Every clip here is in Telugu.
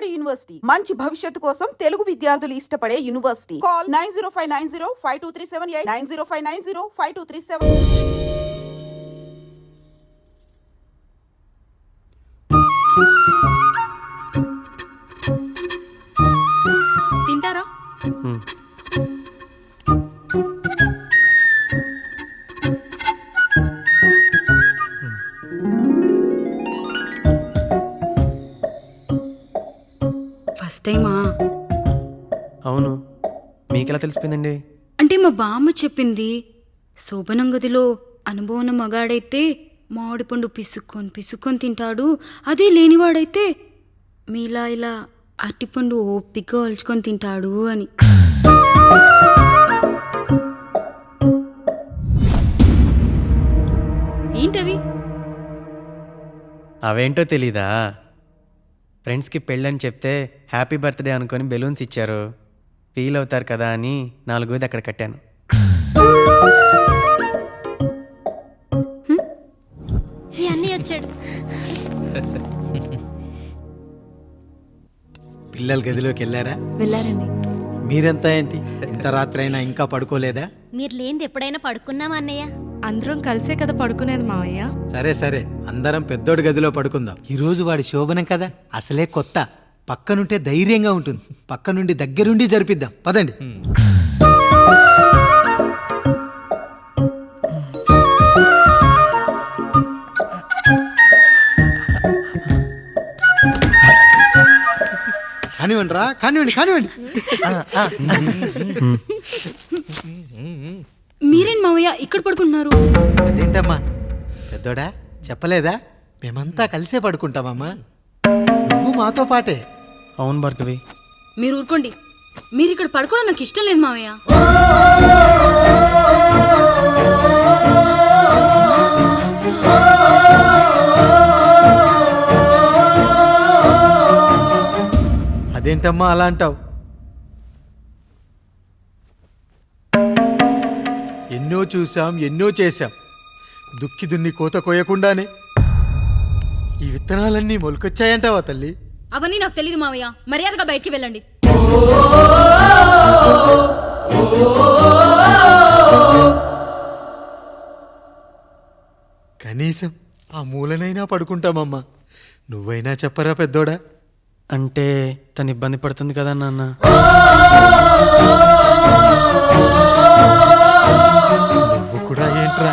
విజయవాడ యూనివర్సిటీ మంచి భవిష్యత్తు కోసం తెలుగు విద్యార్థులు ఇష్టపడే యూనివర్సిటీ. కాల్ 9059052378 9059052378. తింటారా? ఫస్ట్ టైమా? అవును, మీకెలా తెలిసిపోయిందండి? అంటే మా బామ్మ చెప్పింది. శోభనం గదిలో అనుభవం ఉన్న మగాడైతే మామిడి పండు పిసుక్కొని తింటాడు, అదే లేనివాడైతే మీలా ఇలా అరటిపండు ఓపిగ్గా ఒలుచుకొని తింటాడు అని. ఏంటవి? అవేంటో తెలీదా? ఫ్రెండ్స్కి పెళ్ళని చెప్తే హ్యాపీ బర్త్డే అనుకొని బెలూన్స్ ఇచ్చారు, ఫీల్ అవుతారు కదా అని 4 అక్కడ కట్టాను. వచ్చాడు. పిల్లల గదిలోకి వెళ్ళారండి. మీరెంత ఏంటి ఇంత రాత్రి అయినా ఇంకా పడుకోలేదా? మీరు లేనిది ఎప్పుడైనా పడుకున్నామా అన్నయ్య? అందరం కలిసే కదా పడుకునేది మావయ్య. సరే అందరం పెద్దోడి గదిలో పడుకుందాం. ఈ రోజు వాడి శోభనం కదా, అసలే కొత్త. పక్కనుంటే ధైర్యంగా ఉంటుంది, పక్క నుండి దగ్గరుండి జరిపిద్దాం. పదండి. కానివ్వండి. మీరేంటి మావయ్య ఇక్కడ పడుకుంటున్నారు? అదేంటమ్మా పెద్దోడా, చెప్పలేదా? మేమంతా కలిసే పడుకుంటామమ్మా, నువ్వు మాతో పాటే. అవును భార్గవి. మీరు ఊరుకోండి. మీరు ఇక్కడ పడుకోవడం నాకు ఇష్టం లేదు మావయ్య. అదేంటమ్మా అలా అంటావు? ఎన్నో చూసాం, ఎన్నో చేశాం. దుక్కి దున్ని కోత కోయకుండానే ఈ విత్తనాలన్నీ మొలకొచ్చాయంటావా తల్లి? అవన్నీ నాకు తెలియదు మావయ్య, మర్యాదగా బయటికి వెళ్ళండి. కనీసం ఆ మూలనైనా పడుకుంటామమ్మా. నువ్వైనా చెప్పరా పెద్దోడా? అంటే తను ఇబ్బంది పడుతుంది కదా నాన్న. నువ్వు కూడా ఏంట్రా,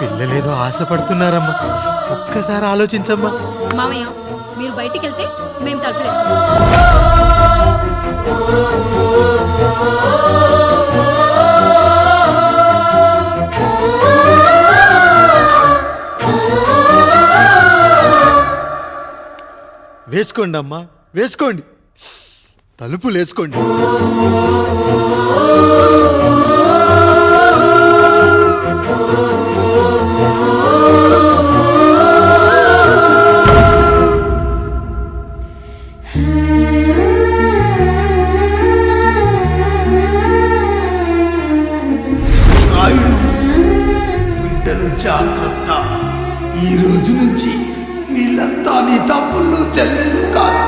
పిల్లలేదో ఆశపడుతున్నారమ్మా. ఒక్కసారి ఆలోచించమ్మా. మావయ్య మీరు బయటికి వెళ్తే మేము తలుపులేసుకుంటాం. వేసుకోండి అమ్మా, వేసుకోండి, తలుపులు వేసుకోండి. బిడ్డలు జాగ్రత్త. ఈ రోజు నుంచి వీళ్ళంతా నీ తమ్ముళ్ళు చెల్లెళ్ళు కాదు,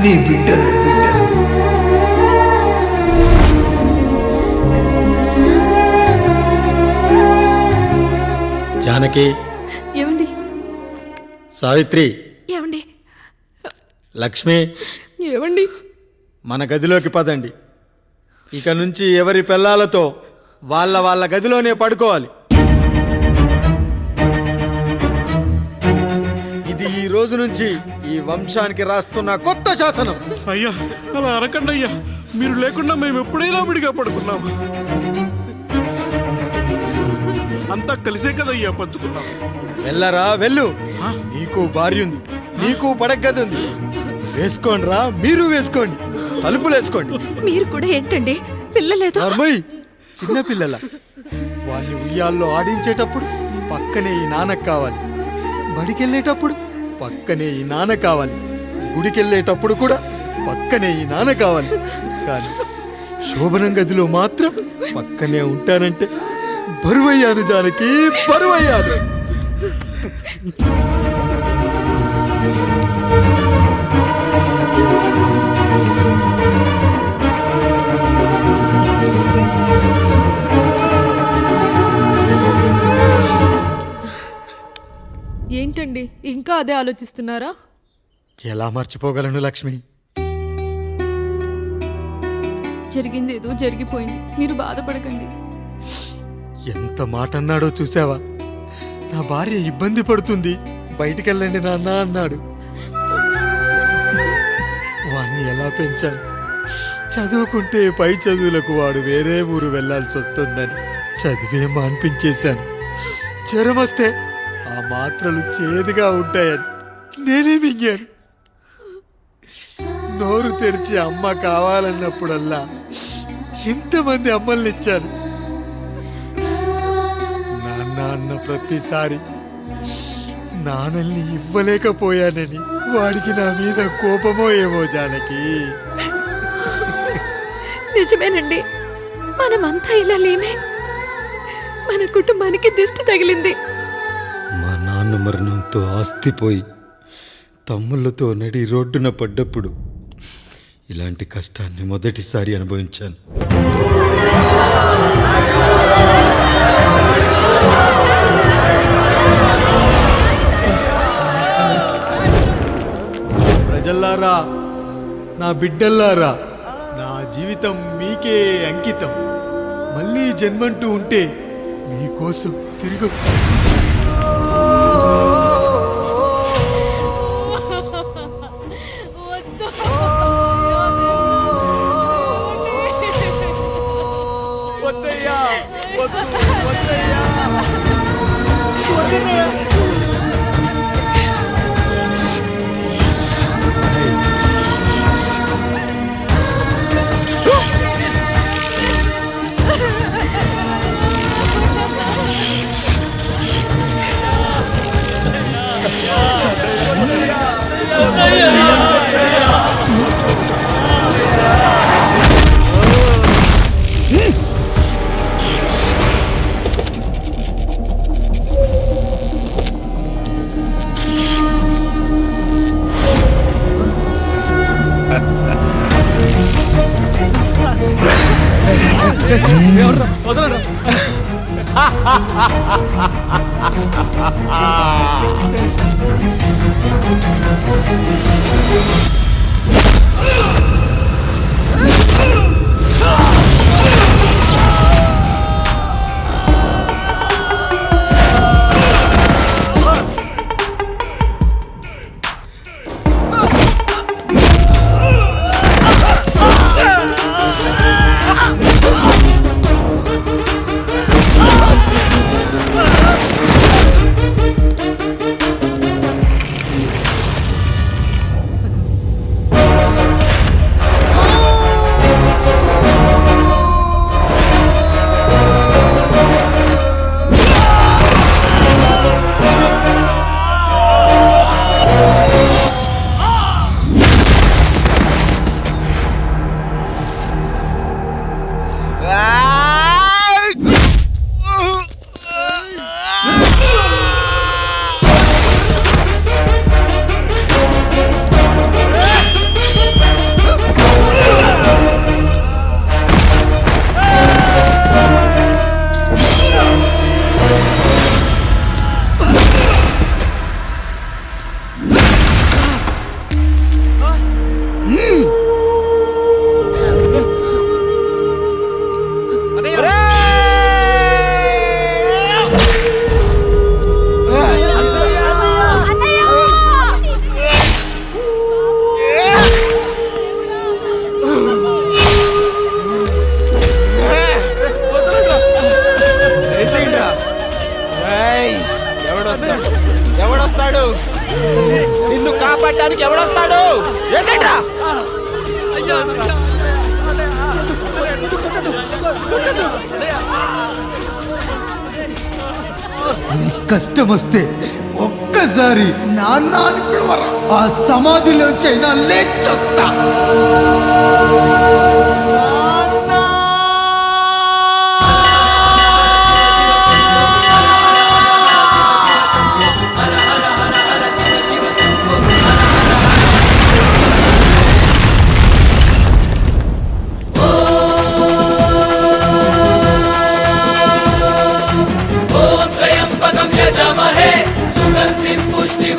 నీ బిడ్డలు. జానకి, ఏమండి? సావిత్రి, ఏమండి? లక్ష్మి, ఏమండి? మన గదిలోకి పదండి. ఇక నుంచి ఎవరి పిల్లలతో వాళ్ళ గదిలోనే పడుకోవాలి. ఇది ఈ రోజు నుంచి ఈ వంశానికి రాస్తున్న కొత్త శాసనం. అయ్యా అలా అరకండి అయ్యా, మీరు లేకుండా మేము ఎప్పుడైనా విడిగా పడుకున్నాం. అంతా కలిసే కదయ్యా పంచుకున్నాం. వెళ్ళరా వెళ్ళు, నీకు భార్య ఉంది, నీకు పడగది ఉంది. వేసుకోండిరా, మీరు వేసుకోండి, తలుపులు వేసుకోండి. మీరు కూడా ఏంటండి పిల్లలేదు? చిన్న పిల్లల వాళ్ళని ఉయ్యాల్లో ఆడించేటప్పుడు పక్కనే ఈ నాన్నకు కావాలి, బడికెళ్ళేటప్పుడు పక్కనే ఈ నాన్న కావాలి, గుడికెళ్ళేటప్పుడు కూడా పక్కనే ఈ నాన్న కావాలి. కానీ శోభనం గదిలో మాత్రం పక్కనే ఉంటానంటే బరువయ్యాను జానకి, బరువయ్యాను. ఏంటండి ఇంకా అదే ఆలోచిస్తున్నారా? ఎలా మర్చిపోగలను లక్ష్మి? జరిగింది ఏదో జరిగిపోయింది, మీరు బాధపడకండి. ఎంత మాట అన్నాడో చూసావా? నా భార్య ఇబ్బంది పడుతుంది, బయటికెళ్ళండి నాన్న అన్నాడు. వాణ్ణి ఎలా పెంచాను? చదువుకుంటే పై చదువులకు వాడు వేరే ఊరు వెళ్లాల్సి వస్తుందని చదివే మాన్పించేశాను. జ్వరం వస్తే ఆ మాత్రలు చేదుగా ఉంటాయని నేనే మింగాను. నోరు తెరిచి అమ్మ కావాలన్నప్పుడల్లా ఎంతమంది అమ్మల్ని ఇచ్చాను. నాన్న అన్న ప్రతిసారి నాన్నల్ని ఇవ్వలేకపోయానని వాడికి నా మీద కోపమో ఏమో జానకి. నిజమేనండి, మనమంతా ఇలా లేమే. మన కుటుంబానికి దిష్టి తగిలింది. మా నాన్న మరణంతో ఆస్తిపోయి తమ్ముళ్ళతో నడి రోడ్డున పడ్డప్పుడు ఇలాంటి కష్టాన్ని మొదటిసారి అనుభవించాను. ప్రజల్లారా, నా బిడ్డల్లారా, నా జీవితం మీకే అంకితం. మళ్ళీ జన్మంటూ ఉంటే మీకోసం తిరిగి వస్తాను. ఎవడొస్తాడు? నిన్ను కాపాడడానికి ఎవడొస్తాడు? కష్టం వస్తే ఒక్కసారి నాన్న అని పిలవరా, ఆ సమాధిలోంచైనా లేచొస్తా. त्र्यंबकं यजामहे सुगन्धिं पुष्टिवर्धनम्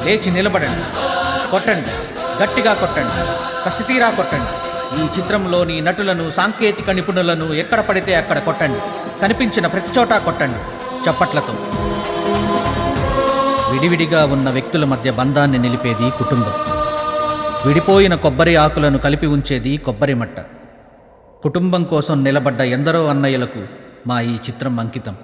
లేచి నిలబడండి, కొట్టండి, గట్టిగా కొట్టండి, కసితీరా కొట్టండి. ఈ చిత్రంలోని నటులను, సాంకేతిక నిపుణులను ఎక్కడ పడితే అక్కడ కొట్టండి. కనిపించిన ప్రతి చోట కొట్టండి చప్పట్లతో. విడివిడిగా ఉన్న వ్యక్తుల మధ్య బంధాన్ని నిలిపేది కుటుంబం. విడిపోయిన కొబ్బరి ఆకులను కలిపి ఉంచేది కొబ్బరి మట్ట. కుటుంబం కోసం నిలబడ్డ ఎందరో అన్నయ్యలకు మా ఈ చిత్రం అంకితం.